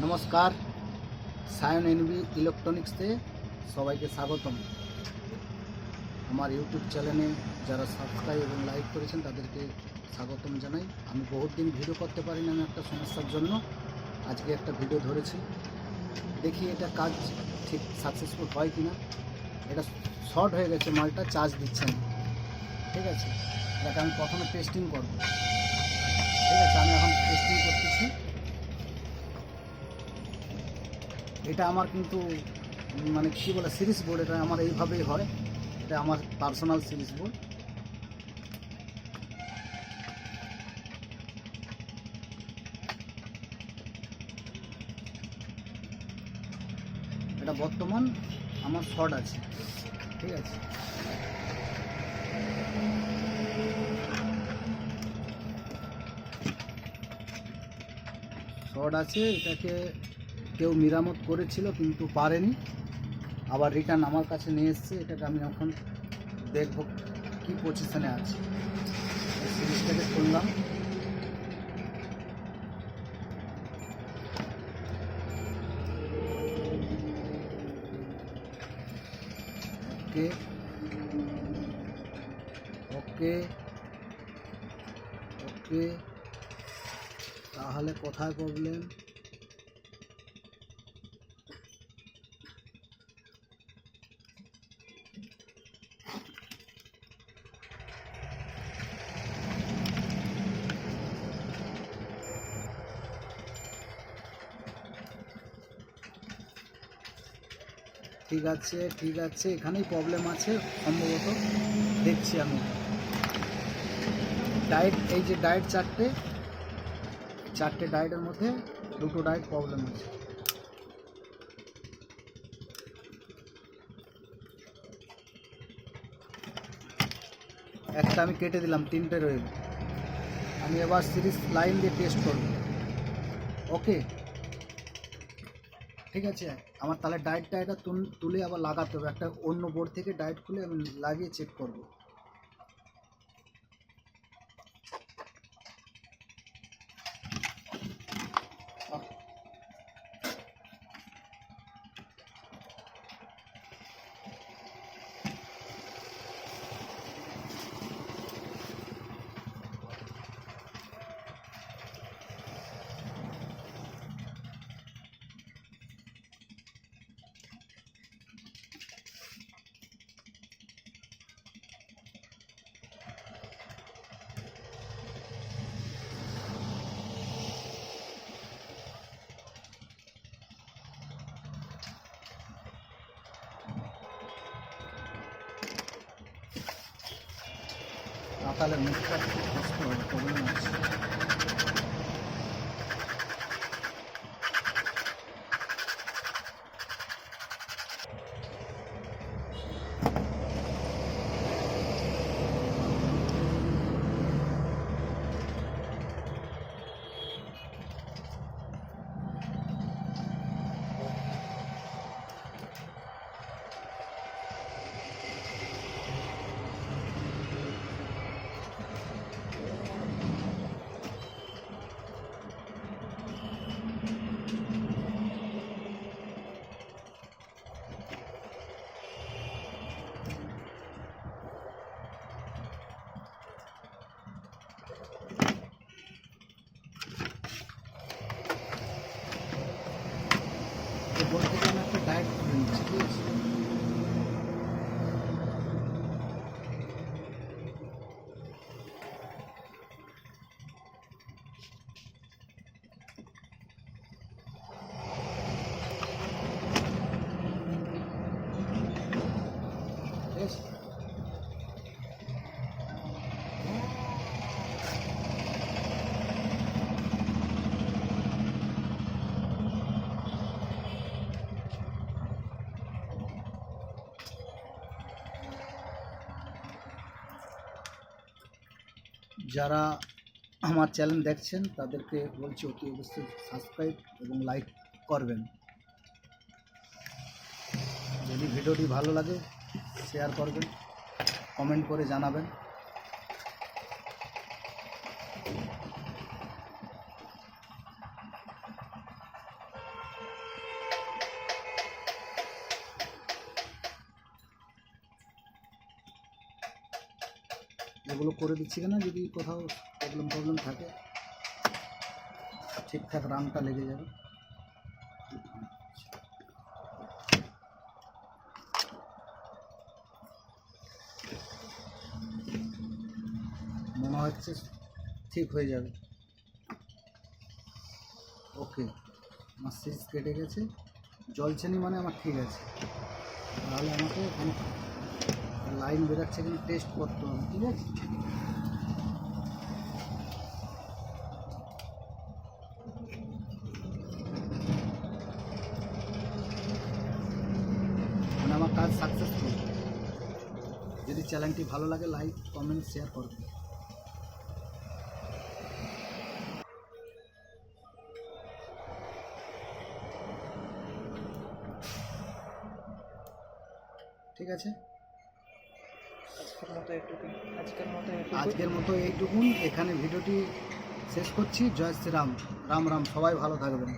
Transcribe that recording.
নমস্কার, সায়ন এনবি ইলেকট্রনিক্সে সবাইকে স্বাগতম। আমার ইউটিউব চ্যানেলে যারা সাবস্ক্রাইব এবং লাইক করেছেন তাদেরকে স্বাগতম জানাই। আমি বহুত দিন ভিডিও করতে পারি না, আমি একটা সমস্যার জন্য আজকে একটা ভিডিও ধরেছি। দেখি এটা কাজ ঠিক সাকসেসফুল হয় কি না। এটা শর্ট হয়ে গেছে, মালটা চার্জ দিচ্ছে না। ঠিক আছে, এটাকে আমি প্রথমে টেস্টিং করব। ঠিক আছে, আমি এখন টেস্টিং করতেছি। এটা আমার কিন্তু মানে কী বলে সিরিজ বোর্ড, এটা আমার এইভাবেই হয়। এটা আমার পার্সোনাল সিরিজ বোর্ড। এটা বর্তমান আমার শর্ট আছে। ঠিক আছে, শর্ট আছে। এটাকে কেউ মেরামত করেছিল কিন্তু পারেনি, আবার রিটার্ন আমার কাছে নিয়ে এসছে। এটাকে আমি এখন দেখব কি পজিশনে আছে। সিরিজটাকে খুললাম। ওকে ওকে ওকে, তাহলে কোথায় প্রবলেম? ঠিক আছে ঠিক আছে, এখানেই প্রবলেম আছে সম্ভবত, দেখছি আমি। ডায়েট, এই যে ডায়েট চারটে ডায়েটের মধ্যে দুটো ডায়েট প্রবলেম আছে। একটা আমি কেটে দিলাম, তিনটে রইল। আমি এবার সিরিজ লাইন দিয়ে টেস্ট করব। ওকে, ঠিক আছে। আমার তাহলে ডায়েটটা এটা তুলে আবার লাগাতে হবে। একটা অন্য বোর্ড থেকে ডায়েট খুলে আমি লাগিয়ে চেক করব। তাহলে মুখটা প্রবলেম আছে। বোর্ড থেকে আমি একটা ডায়েট খুলে নিচ্ছি। ঠিক আছে, ঠিক আছে। যারা আমার চ্যানেল দেখছেন তাদেরকে বলছি অতি অবশ্যই সাবস্ক্রাইব এবং লাইক করবেন। যদি ভিডিওটি ভালো লাগে শেয়ার করবেন, কমেন্ট করে জানাবেন। ওগুলো করে দিচ্ছি কেন, যদি কোথাও প্রবলেম থাকে ঠিকঠাক রাংটা লেগে যাবে। মনে হচ্ছে ঠিক হয়ে যাবে। ওকে, আমার সিজ কেটে গেছে, জ্বলছে নি মানে আমার ঠিক আছে। তাহলে আমাকে এখানে লাইন বেরাচ্ছে কিনা টেস্ট করতে হবে, ঠিক আছে? মানে আমার কাজ সাকসেসফুল। যদি চ্যানেলটি ভালো লাগে লাইক কমেন্ট শেয়ার করবেন। ঠিক আছে, আজকের মতো এইটুকুন। এখানে ভিডিওটি শেষ করছি। জয় শ্রীরাম, রাম রাম। সবাই ভালো থাকবেন।